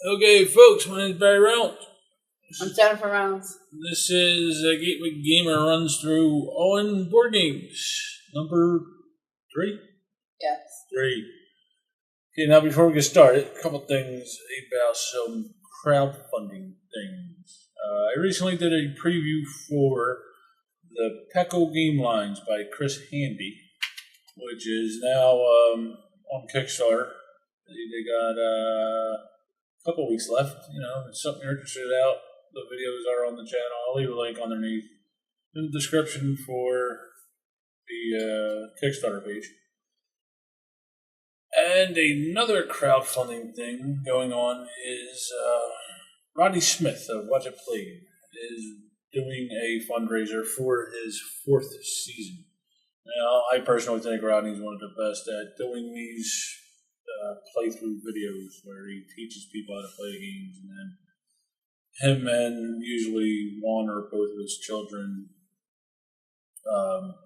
Okay, folks, my name is Barry Reynolds. I'm Jennifer Reynolds. This is a Gateway Gamer runs through on board games. Number 3? Yes. 3. Okay, now before we get started, a couple things about some crowdfunding things. I recently did a preview for the Pecco Game Lines by Chris Hanby, which is now on Kickstarter. They got a couple weeks left. You know, if it's something you're interested about, the videos are on the channel. I'll leave a link underneath in the description for the Kickstarter page. And another crowdfunding thing going on is Rodney Smith of Watch It Played is doing a fundraiser for his 4th season. Now, I personally think Rodney's one of the best at doing these playthrough videos where he teaches people how to play games, and then him and usually one or both of his children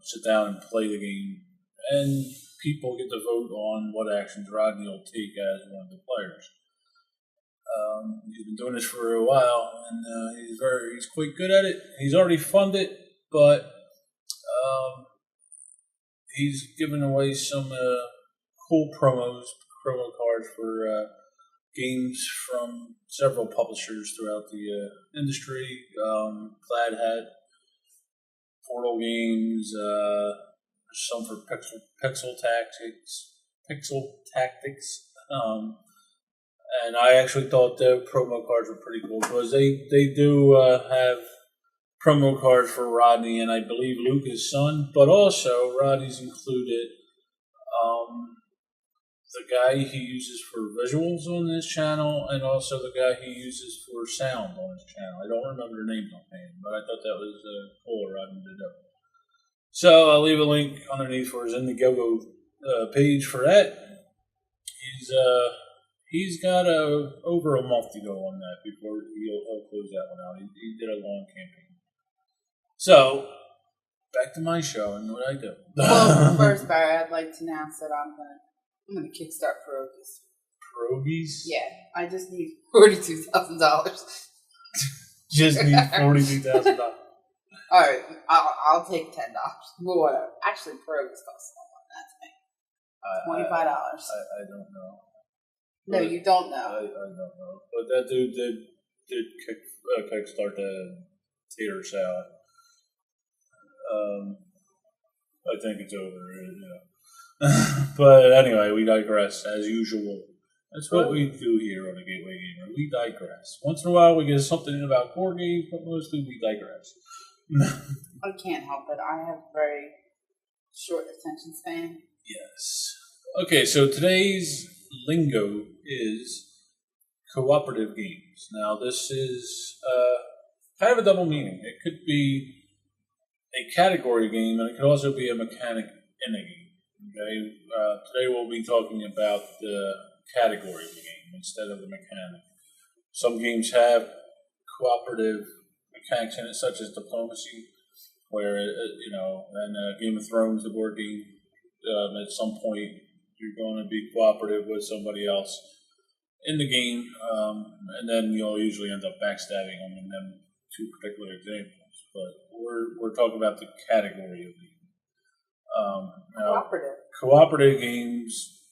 sit down and play the game, and people get to vote on what actions Rodney will take as one of the players. He's been doing this for a while, and he's quite good at it. He's already funded, but he's given away some cool promo cards for games from several publishers throughout the industry. Glad Hat, Portal Games, some for Pixel Tactics. And I actually thought the promo cards were pretty cool because they do have promo cards for Rodney and I believe Luca's son, but also Rodney's included the guy he uses for visuals on his channel and also the guy he uses for sound on his channel. I don't remember their names offhand, but I thought that was cool Rodney did that. So I'll leave a link underneath for his Indiegogo page for that. He's got over a month to go on that before he'll close that one out. He did a long campaign. So, back to my show and what I do. Well, first, Barry, I'd like to announce that I'm gonna kickstart Pierogies. Pierogies? Yeah, I just need $42,000. Just need $42,000. All right, I'll take $10. Well, whatever. Actually, Pierogies cost more than that to me. $25. I don't know. No, you don't know. I don't know. But that dude did kickstart the tater salad. I think it's over. Yeah. But anyway, we digress as usual. That's what we do here on the Gateway Gamer. We digress. Once in a while, we get something about board games, but mostly we digress. I can't help it. I have a very short attention span. Yes. Okay, so today's lingo is cooperative games. Now, this is kind of a double meaning. It could be a category game, and it could also be a mechanic in a game. Okay, today we'll be talking about the category of the game instead of the mechanic. Some games have cooperative mechanics in it, such as diplomacy, where and Game of Thrones, the board game, at some point you're going to be cooperative with somebody else in the game, and then you'll usually end up backstabbing them in them two particular examples. But we're talking about the category of the game. Cooperative games.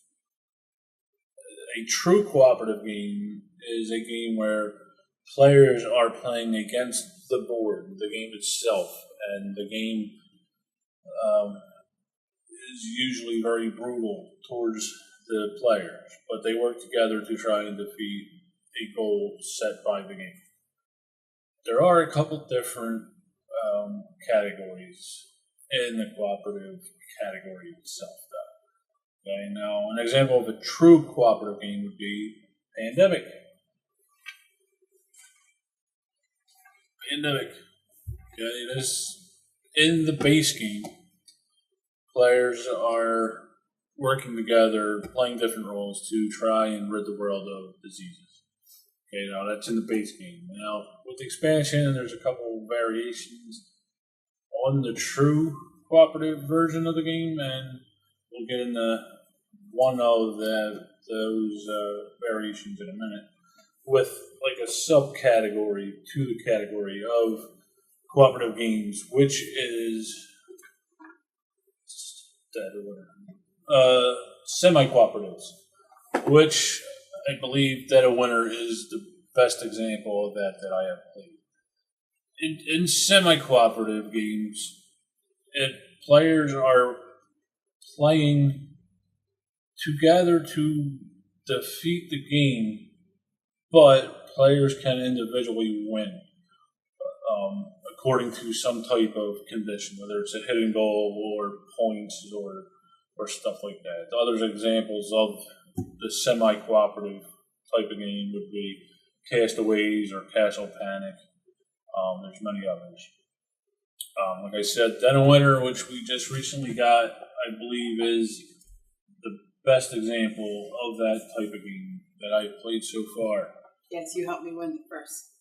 A true cooperative game is a game where players are playing against the board, the game itself, and the game is usually very brutal towards the players, but they work together to try and defeat a goal set by the game. There are a couple different categories in the cooperative category itself, though. Okay, now an example of a true cooperative game would be Pandemic. Okay, this in the base game, players are working together, playing different roles to try and rid the world of diseases. Okay, now that's in the base game. Now with the expansion, there's a couple of variations on the true cooperative version of the game, and we'll get into one of those variations in a minute. with like a subcategory to the category of cooperative games, which is semi-cooperatives, which I believe Dead of Winter is the best example of that I have played. In semi-cooperative games, players are playing together to defeat the game, but players can individually win according to some type of condition, whether it's a hitting goal or points or stuff like that. Other examples of the semi-cooperative type of game would be Castaways or Castle Panic. There's many others. Like I said, Dead of Winter, which we just recently got, I believe is the best example of that type of game that I've played so far. Yes, you helped me win the first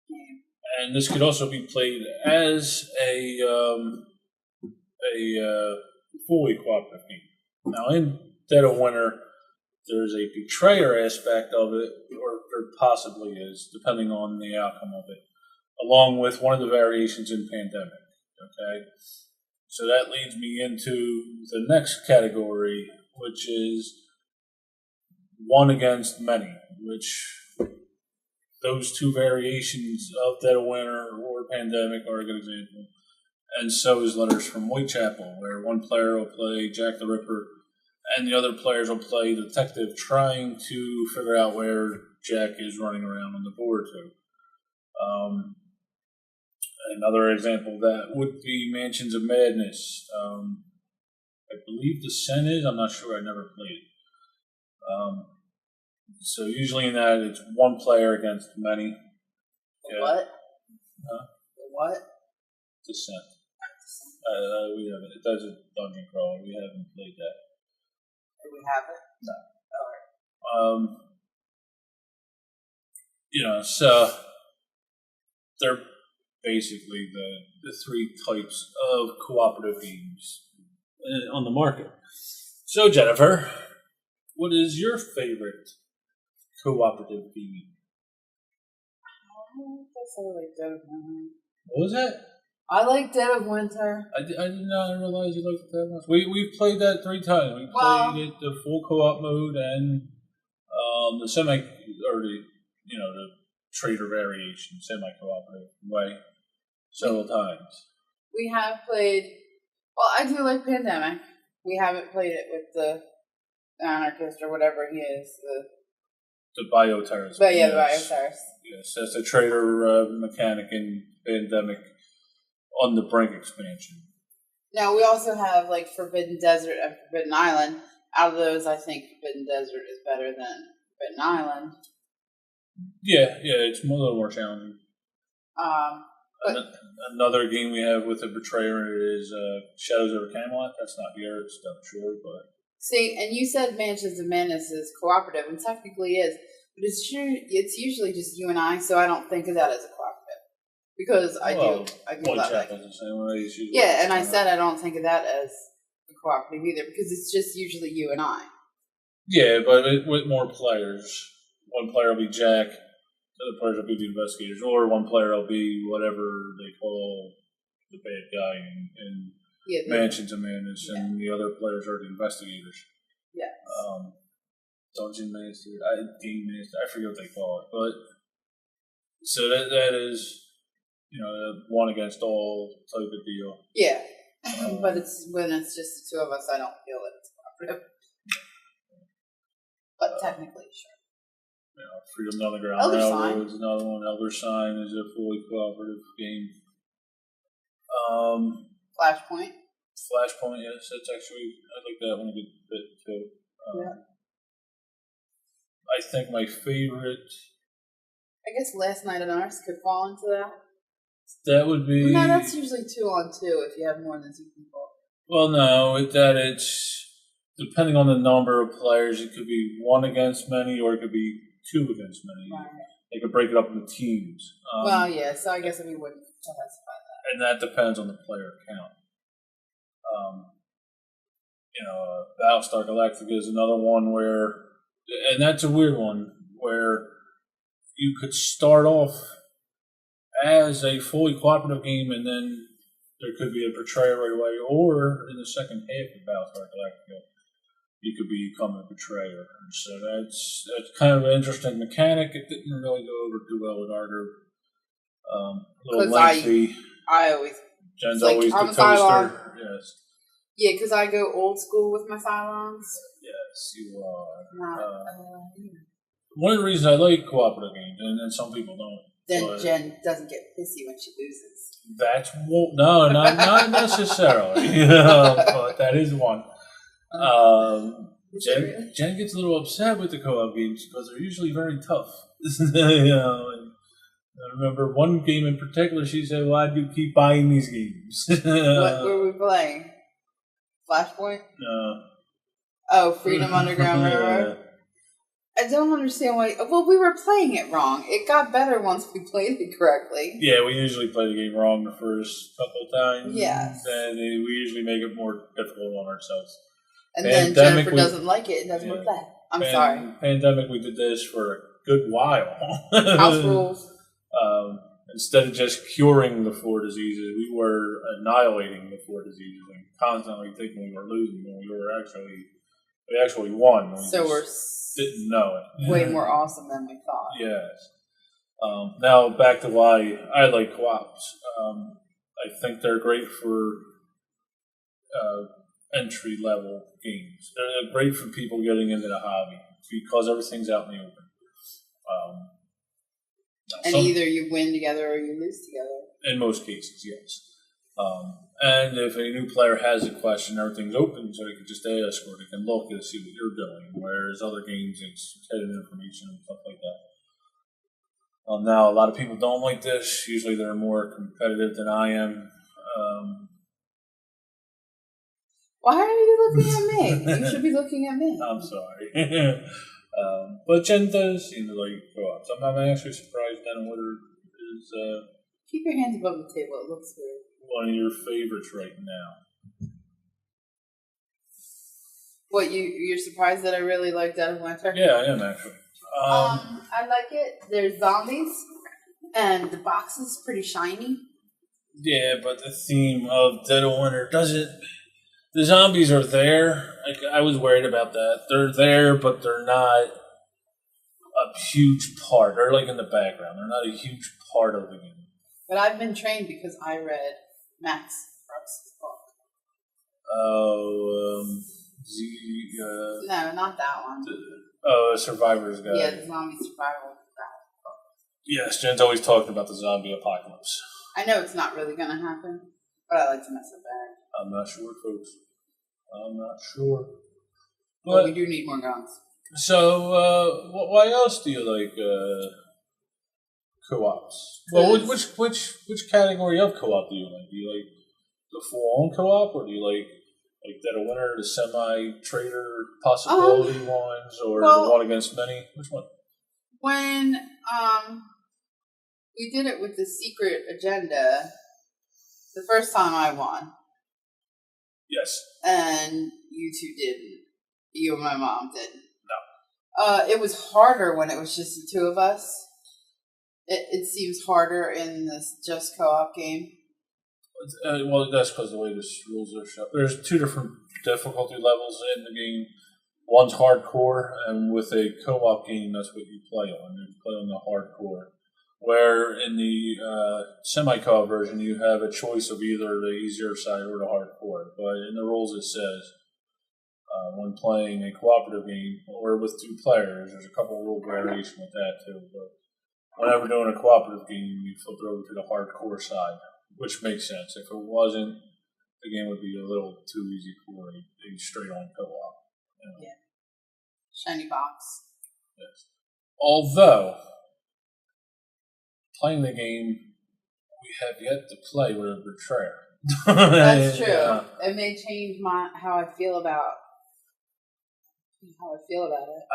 game. And this could also be played as a fully cooperative game. Now, in Dead of Winter, there's a betrayer aspect of it, or there possibly is, depending on the outcome of it, along with one of the variations in Pandemic. Okay? So that leads me into the next category, which is one against many, which those two variations of Dead of Winter or Pandemic are a good example. And so is Letters from Whitechapel, where one player will play Jack the Ripper and the other players will play detective trying to figure out where Jack is running around on the board to. Another example of that would be Mansions of Madness. I believe the Sen is. I'm not sure. I never played it. So usually in that, it's one player against many. Yeah. What? Huh? What? Descent. We haven't. It does a dungeon crawler. We haven't played that. Do we have it? No. Alright. So they're basically the three types of cooperative games on the market. So Jennifer, what is your favorite cooperative game? I guess I like Dead of Winter. What was that? I like Dead of Winter. I did not realize you liked it that much. We've played that 3 times. We played it the full co-op mode and the the trader variation, semi-cooperative way several times. We have played. Well, I do like Pandemic. We haven't played it with the anarchist or whatever he is. The bioterrorist. But yeah, the bioterrorist. Yes, that's a trader mechanic in Pandemic on the Brink expansion. Now, we also have like Forbidden Desert and Forbidden Island. Out of those, I think Forbidden Desert is better than Forbidden Island. Yeah, it's a little more challenging. But another game we have with a betrayer is Shadows over Camelot. That's not here, it's done sure, but... See, and you said Mansions of Madness is cooperative, and technically is, but it's usually just you and I, so I don't think of that as a cooperative. Because I do that. Like, the same way. Yeah, and I said I don't think of that as a cooperative either, because it's just usually you and I. Yeah, but with more players. One player will be Jack, the other players will be the investigators, or one player will be whatever they call the bad guy in Mansions of Madness, and the other players are the investigators. Yes. Dungeon Master, Game Master, I forget what they call it, but so that is, one against all type of deal. Yeah, but when it's just the two of us, I don't feel that it's cooperative. But technically, sure. Freedom Underground Railroad is another one. Elder Sign is a fully cooperative game. Flashpoint, yes, that's actually, I like that one a good bit too. Yeah. I think my favorite... I guess Last Night on Earth could fall into that. That would be... No, that's usually 2 on 2 if you have more than 2 people. Well, no, it's... Depending on the number of players, it could be 1 against many, or it could be 2 against many. Right. They could break it up into teams. Well, yeah, so I guess we wouldn't specify that. And that depends on the player count. Battlestar Galactica is another one where, and that's a weird one, where you could start off as a fully cooperative game, and then there could be a betrayer right away, or in the second half of Battlestar Galactica, you could become a betrayer. And so that's kind of an interesting mechanic. It didn't really go over too well with our group. A little lengthy. I always. Jen's always the toaster. Yes. Yeah, because I go old school with my Cylons. Yes, you are. One of the reasons I like cooperative games, and some people don't. Then Jen doesn't get pissy when she loses. That's no, not necessarily. But that is one. Jen gets a little upset with the co-op games because they're usually very tough. I remember one game in particular. She said, "Why do you keep buying these games?" What were we playing? Flashpoint? No. Oh, Freedom Underground Railroad. I don't understand why. Well, we were playing it wrong. It got better once we played it correctly. Yeah, we usually play the game wrong the first couple of times. Yes. And we usually make it more difficult on ourselves. And then Jennifer doesn't like it and doesn't want to play. I'm sorry. Pandemic, we did this for a good while. House rules. Instead of just curing the 4 diseases, we were annihilating the 4 diseases and constantly thinking we were losing when we actually won. So we're didn't know it. Way more awesome than we thought. Yes. Now back to why I like co-ops. I think they're great for entry level games. They're great for people getting into the hobby because everything's out in the open. And either you win together or you lose together. In most cases, yes. And if a new player has a question, everything's open, so they can just ask or they can look and see what you're doing. Whereas other games, it's hidden information and stuff like that. Now, a lot of people don't like this. Usually they're more competitive than I am. Why are you looking at me? You should be looking at me. I'm sorry. But Jen does seem to like co-ops. I'm actually surprised Denwater is... Keep your hands above the table. It looks weird. One of your favorites right now. What, you're surprised that I really like Dead of Winter? Yeah, I am actually. I like it. There's zombies, and the box is pretty shiny. Yeah, but the theme of Dead of Winter doesn't... The zombies are there. I was worried about that. They're there, but they're not a huge part. They're like in the background. They're not a huge part of the game. But I've been trained because I read Max Brooks' book. Oh, no, not that one. Survivor's Guide. Yeah, the Zombie Survival Guide. Yes, Jen's always talking about the zombie apocalypse. I know it's not really going to happen, but I like to mess with that. I'm not sure, folks. I'm not sure. But we do need more guns. So, why else do you like co-ops? Well, which category of co-op do you like? Do you like the full-on co-op, or do you like Dead of Winter, the semi-trader possibility ones, or the one against many? Which one? When we did it with the Secret Agenda, the first time I won. Yes. And you two didn't. You and my mom didn't. No. It was harder when it was just the two of us. It seems harder in this just co-op game. Well, that's because the way the rules are shown. There's 2 different difficulty levels in the game. One's hardcore, and with a co-op game, that's what you play on. You play on the hardcore. Where in the semi-co-op version, you have a choice of either the easier side or the hardcore. But in the rules, it says when playing a cooperative game or with 2 players, there's a couple of rule variations with that too. But whenever doing a cooperative game, you flip it over to the hardcore side, which makes sense. If it wasn't, the game would be a little too easy for a straight-on co-op. Yeah. Shiny box. Yes. Although, playing the game, we have yet to play with a betrayer. That's true. Yeah. It may change how I feel about it.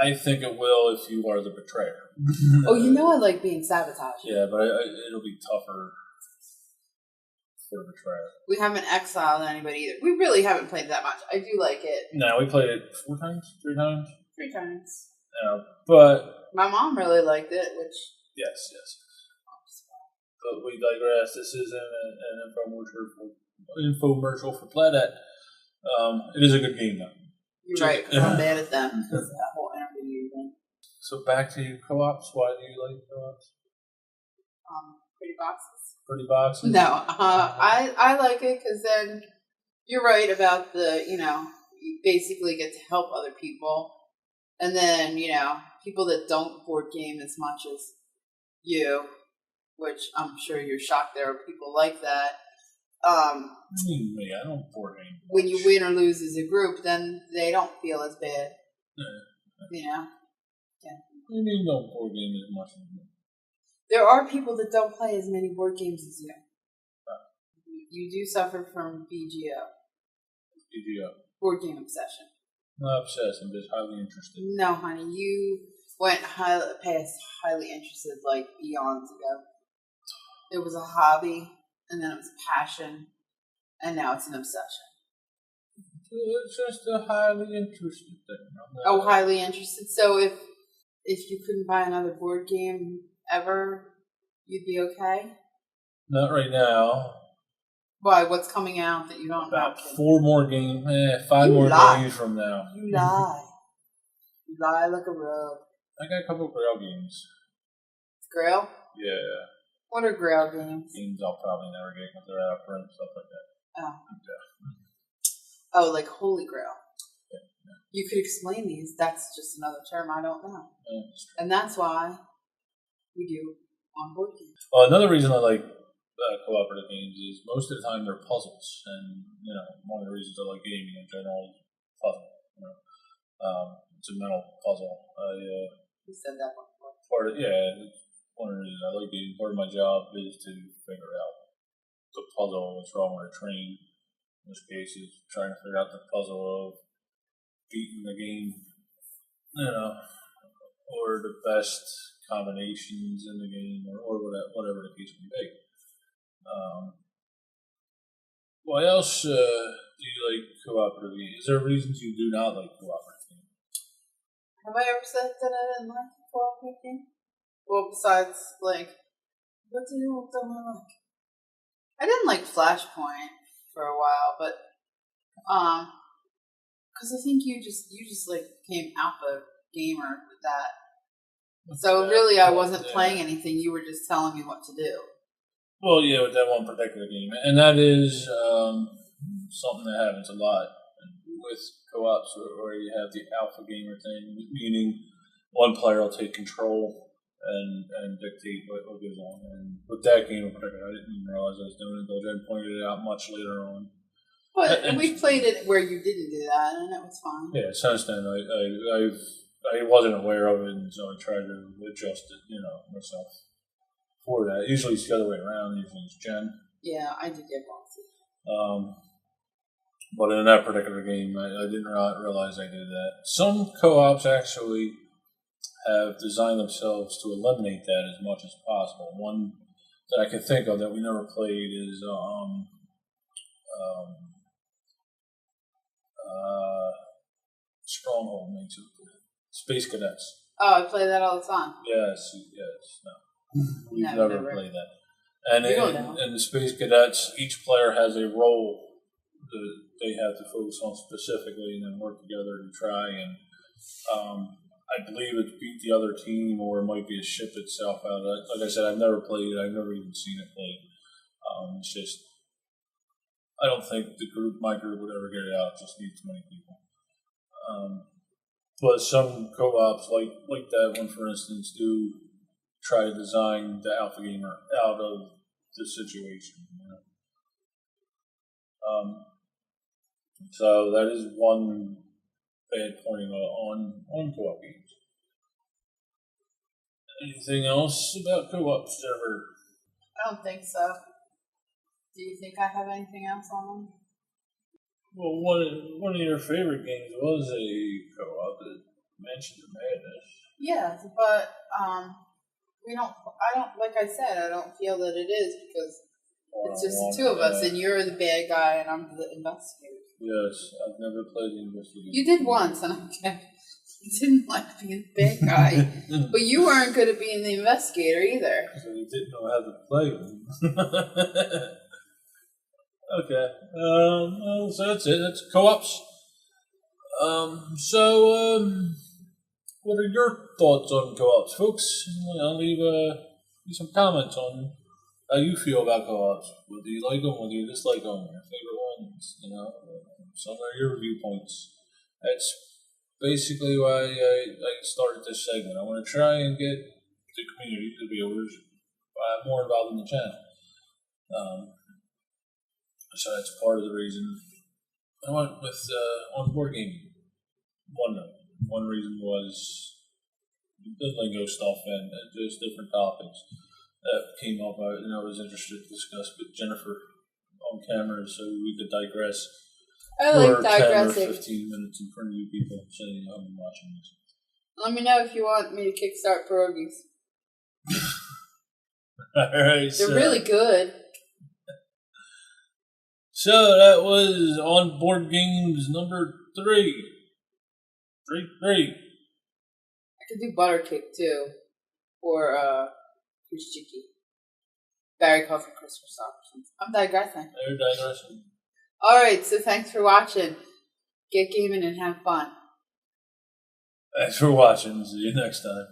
I think it will if you are the betrayer. I like being sabotaged. Yeah, but it'll be tougher for a betrayer. We haven't exiled anybody either. We really haven't played that much. I do like it. No, we played it 3 times? 3 times. Yeah, but... My mom really liked it, which... Yes. But we digress. This isn't an infomercial for Playdate. It is a good game, though. You're right, because I'm bad at them because of that whole interview thing. So back to co-ops. Why do you like co-ops? Pretty boxes. Pretty boxes? No, I like it because then you're right about you basically get to help other people. And then, people that don't board game as much as you, which I'm sure you're shocked there are people like that. I don't board game. When you win or lose as a group, then they don't feel as bad. Yeah. What do you mean don't board game as much as me? There are people that don't play as many board games as you. You do suffer from BGO. BGO. Board game obsession. Not obsessed, I'm just highly interested. No, honey, you went past highly interested like eons ago. It was a hobby, and then it was a passion, and now it's an obsession. It's just a highly interested thing. Oh, highly interested. So if you couldn't buy another board game ever, you'd be okay? Not right now. Why? What's coming out that you don't know? About 4 more games. 5 more games from now. You lie. You lie like a rug. I got a couple of Grail games. Grail? Yeah. What are Grail games? Games I'll probably never get because they're out of print, stuff like that. Oh. Yeah. Oh, like Holy Grail. Yeah. You could explain these. That's just another term I don't know. Yeah, and that's why we do on board games. Well, another reason I like cooperative games is most of the time they're puzzles, and one of the reasons I like gaming in general is puzzle. It's a mental puzzle. You said that before. One of the reasons I like gaming. Part of my job is to figure out the puzzle, what's wrong with a train. In this case, is trying to figure out the puzzle of beating the game, or the best combinations in the game, or whatever the case may be. What else do you like cooperative games? Is there reasons you do not like cooperative games? Have I ever said that I didn't like cooperative games? Well, besides, what don't I like? I didn't like Flashpoint for a while, but because I think you just came alpha gamer with that. So really, I wasn't playing anything. You were just telling me what to do. Well, yeah, with that one particular game, and that is something that happens a lot with co-ops, where you have the alpha gamer thing, meaning one player will take control and dictate what goes on. And with that game in particular, I didn't even realize I was doing it until Jen pointed it out much later on. But we played it where you didn't do that, and it was fine. Yeah, since then I wasn't aware of it, and so I tried to adjust it, myself for that. Usually it's the other way around. Usually it's Jen. Yeah, I did get bossy. But in that particular game, I didn't realize I did that. Some co-ops actually have designed themselves to eliminate that as much as possible. One that I can think of that we never played is Stronghold makes it. Space Cadets. Oh, I play that all the time. Yes. No. We've never played that. And in the Space Cadets, each player has a role that they have to focus on specifically and then work together to try and I believe it's beat the other team, or it might be a ship itself out. Like I said, I've never played it. I've never even seen it played. It's just, I don't think my group would ever get it out. It just needs too many people. But some co-ops, like that one, for instance, do try to design the alpha gamer out of the situation. So that is one bad point on co-op games. Anything else about co-ops ever? I don't think so. Do you think I have anything else on them? Well, one of your favorite games was a co-op that mentioned the madness. Yeah, but I don't. Like I said, I don't feel that it is because it's just the two of us, and you're the bad guy, and I'm the investigator. Yes, I've never played the investigator. You did once, and He didn't like being the bad guy. But you weren't good at being the investigator either. So you didn't know how to play them. Okay. So that's it. That's co-ops. What are your thoughts on co-ops, folks? Leave some comments on how you feel about co-ops. Whether you like them, whether you dislike them, your favorite ones. Some of your viewpoints. That's basically why I started this segment. I want to try and get the community, the viewers, more involved in the channel. So that's part of the reason I went with on board gaming. One reason was the lingo stuff and just different topics that came up. I was interested to discuss with Jennifer on camera, so we could digress. I like digressing. 10 or 15 minutes in front of you people, so you know I'm watching this. Let me know if you want me to kickstart pierogies. Alright, they're really good. So that was on board games number 3. 3. I could do butter cake too, or fish chicky. Barry calls it Christmas options. I'm digressing. They're digressing. All right, so thanks for watching. Get gaming and have fun. Thanks for watching. See you next time.